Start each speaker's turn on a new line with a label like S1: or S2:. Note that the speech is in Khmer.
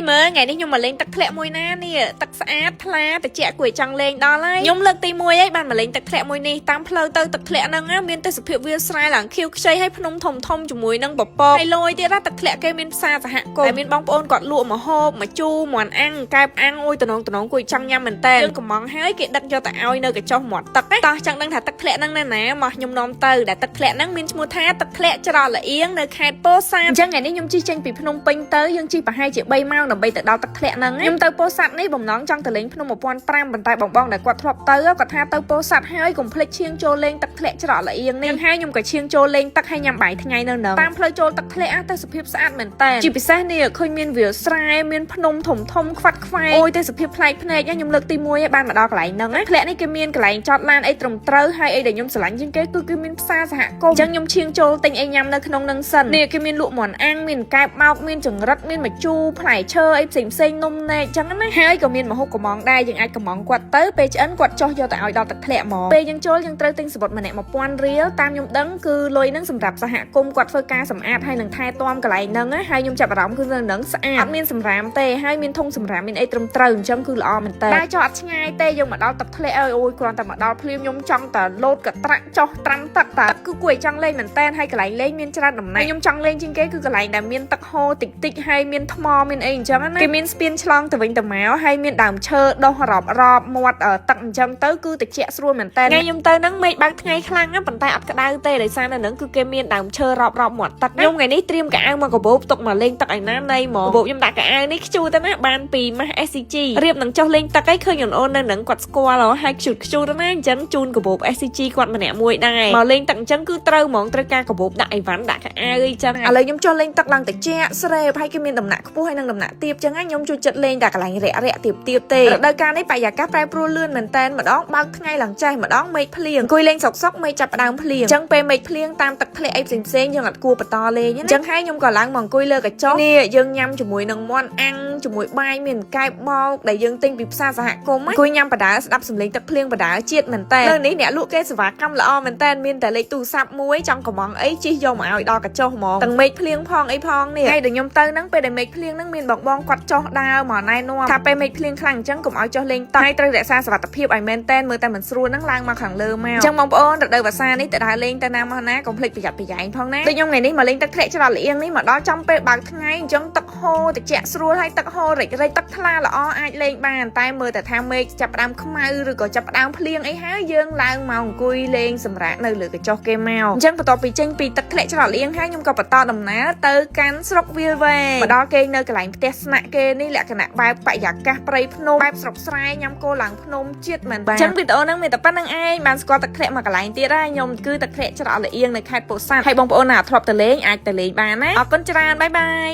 S1: មើថ្ងៃនេះខ្ញុំមកលេងទឹកធ្លាក់មួយណានេះទឹកស្អាតថ្លាត្រជាក់គួរចង់លេងដល់ហើយខ្ញុំលើកទី1ហើយបានមកលេងទឹកធ្លាក់មួយនេះតាមផ្លូវទៅទឹកធ្លាក់ហ្នឹងមានទេសភាពវាលស្រែឡើងខៀវខ្ចីហើយភ្នំធំធំជាមួយនឹងបពកហើយលយទៀតទឹកធ្លាក់គេមានផ្សារសហគមន៍មានបងប្អូនគាត់លក់ម្ហូបម្ជូរមាន់អាំងកែបអាំងអុយតំណងគួរចង់ញ៉ាំមែនតើយើងកំងហើយគេដឹកយកទៅឲ្យនៅកញ្ចុះមាត់ទឹកតោះចង់ដឹងថាទឹកធ្លាក់ហ្នឹងណាមកខ្ញុំនាំទៅដែលទឹកធ្លាក់ហ្នឹងមានឈ្មោះថាទឹកធ្លាក់ច្រកល្អៀងនៅខេត្តពោធិ៍សាត់អញ្ចឹងថ្ងៃនេះខ្ញុំជិះចេញពីភ្នំពេញទៅយើងជិះប្រហែលជា3ម៉ោងដើម្បីទៅដល់ទឹកធ្លាក់ហ្នឹងខ្ញុំទៅពោធិ៍សាត់នេះបំណងចង់ទៅលេងភ្នំ1500ប៉ុន្តែបងដែលគាត់ធ្លាប់ទៅគាត់ថាទៅពោធិ៍សាត់ហើយកុំភ្លេចឈៀងចូលលេងទឹកធ្លាក់ច្រកល្អៀងនេះហើយខ្ញុំក៏ឈៀងចូលលេងទឹកហើយញ៉ាំបាយថ្ងៃនៅហ្នឹងតាមផ្លូវចូលទឹកធ្លាក់ទៅសភាពស្អាតមែនតើជាពិសេសនេះឃើញមានវាលស្រែមានភ្នំធំធំខ្វាត់ខ្វែងអូយទេសភាពប្លែកភ្នែកខ្ញុំលើកទី1ហើយបានមកដល់កន្លែងហ្នឹងធ្លាក់នេះគេមានកន្លែងចតឡានអីត្រឹមត្រូវហើយអីដែលខ្ញុំស្រឡាញ់ជាងគេគឺគេមានផ្សារសហគមន៍អញ្ចឹងខ្ញុំឈៀងចូលទិញអីញ៉ាំនៅក្នុងហ្នឹងសិននេះគេមានលក់មាន់អាំងមានកែបម៉ោកមានចង្រិតមានម្ជូរផ្លែឈើអីផ្សេងនំនែកអញ្ចឹងណាហើយក៏មានម្ហូបកំងដែរយើងអាចកំងគាត់ទៅពេលឆ្អិនគាត់ចោះយកទៅឲ្យដល់ទឹកធ្លាក់ហ្មងពេលយើងចូលយើងត្រូវទិញសំបុត្រម្នាក់1000រៀលតាមខ្ញុំដឹងគឺលុយហ្នឹងសម្រាប់សហគមន៍គាត់ធ្វើការសម្អាតហើយនឹងថែទាំកន្លែងហ្នឹងហើយខ្ញុំចាប់អារម្មណ៍គឺនឹងស្អាតអត់មានសម្រាមទេហើយមានធុងសម្រាមមានអីត្រឹមត្រូវអញ្ចឹងគឺល្អមែនតើតែចុះអត់ឆ្ងាយទេយើងមកដល់ទឹកធ្លាក់អូយគ្រាន់តែមកដល់ភ្លាមខ្ញុំចង់តែលោតកត្រាក់ចុះត្រាំទឹកតើគឺគួរឲ្យចង់លេងមែនតើហើយកន្លែងលេងមានច្រើនតំណែងខ្ញុំចង់លេងជាងគេគឺកន្លែងដែលមានទឹកហូរតិចហើយមានថ្មមានអីអញ្ចឹងណាគេមានស្ពានឆ្លងទៅវិញទៅមកហើយមានដើមឈើដុះរាប់មាត់ទឹកអញ្ចឹងទៅគឺត្រជាក់ស្រួលមែនតើថ្ងៃខ្ញុំទៅហ្នឹងមេឃបើកថ្ងៃខ្លាំងណាប៉ុន្តែអត់ក្តៅទេដោយសារនៅហ្នឹងគឺគេមានដើមឈើរាប់មាត់ទឹកខ្ញុំថ្ងៃនេះត្រៀមកៅអៅមកកាបូបទុកមកលេងទឹកឯណានៃហ្មងកាបូបខ្ញុំដាក់កៅអៅនេះខ្ជូតទៅណាបានពីម៉ាស់ SCG រៀបនឹងចុះលេងទឹកឯងឃើញអូននៅហ្នឹងគាត់ស្គាល់ហើយខ្ជូតទៅណាអញ្ចឹងជូនកាបូប SCG គាត់ម្នាក់មួយដែរមកលេងទឹកអញ្ចឹងគឺត្រូវហ្មងត្រូវការកាបូបដាក់អីវ៉ាន់ដាក់កៅអៅអីចឹងឥឡូវខ្ញុំចុះលេងទឹកឡើងត្រជាក់ស្រែហើយគេមានដំណាក់ខ្ពស់ហើយនឹងដំណាក់ទាបចឹងខ្ញុំជួយចិត្តលេងតែកន្លែងរាក់ទាបទេរដូវកាលនេះបរិយាកាសប្រែប្រួលលឿនមែនតើម្ដងបើកថ្ងៃឡើងចេះម្ដងមេឃភ្លៀងអង្គុយលេងសុកមេឃចាប់ផ្ដើមភ្លៀងអញ្ចឹងពេលមេឃភ្លៀងតាមទឹកធ្លាក់អីផ្សេងយើងអត់គួរបន្តលេងណាអញ្ចឹងហើយខ្ញុំក៏ឡើងមកអង្គុយលើកញ្ចក់នេះយើងញ៉ាំជាមួយនឹងមាន់អាំងជាមួយបាយមានកែបបោកដែលយើងទិញពីផ្សារសហគមន៍អង្គុយញ៉ាំបដាស្ដាប់សំឡេងទឹកភ្លៀងបដាជាតិមែនតើនៅនេះអ្នកលក់គេសេវាកម្មល្អមែនតើមានតែលេខទូរស័ព្ទមួយចង់កំងអីជិះយកមកឲ្យដល់កញ្ចក់ហ្មងទាំងមេឃភ្លៀងផងអីផងនេះហើយដែលខ្ញុំទៅហ្នឹងពេលដែលមេឃភ្លៀងហ្នឹងមានបងគាត់ចុះដើរមកណែនាំថាពេលមេឃភ្លៀងខ្លាំងអញ្ចឹងកុំឲ្យចុះលេងទឹកហើយត្រូវរក្សាសុវត្ថិភាពឲ្យមែនតើមើលតែមិនស្រួលហ្នឹងឡើងមកខាងលើមកអញ្ចឹងបងប្អូនរដូវវស្សានេះទៅដើរលេងទៅណាមកណាកុំភ្លេចប្រយ័ត្នប្រយែងផងណាដូចខ្ញុំថ្ងៃនេះមកលេងទឹកធ្លាក់ច្រកល្អៀងនេះមកដល់ចំពេលបើកថ្ងៃអញ្ចឹងទឹកហូរត្រជាក់ស្រួលហើយទឹកហូររិចទឹកថ្លាល្អអាចលេងបានតែមើលតែថាមេឃចាប់ផ្ដើមខ្មៅឬក៏ចាប់ផ្ដើមភ្លៀងអីហើយយើងឡើងមកអង្គុយលេងសម្រាកនៅលើកញ្ចក់គេមកអញ្ចឹងបន្ទាប់ពីចេញពីទឹកធ្លាក់ច្រកល្អៀងហើយខ្ញុំក៏បន្តដំណើរទៅកាន់ស្រុកវាលវែងមកដល់គេនៅកន្លែងផ្ទះស្នាក់គេនេះលក្ខណៈបែបបរិយាកាសព្រៃភ្នំបែបស្រុកស្រែញ៉ាំគោឡើងភ្នំជាតិមែនបាទអញ្ចឹងវីដេអូហ្នឹងមានតែប៉ុណ្្នឹងឯងបានស្គាល់ទឹកធ្លាក់មកកន្លែងទៀតហើយខ្ញុំគឺទឹកធ្លាក់ច្រកល្អៀងនៅខេត្តពោធិ៍សាត់ហើយបងប្អូនណាធ្លាប់ទៅលេងអាចទៅលេងបានណាអរគុណច្រើនបាយបាយ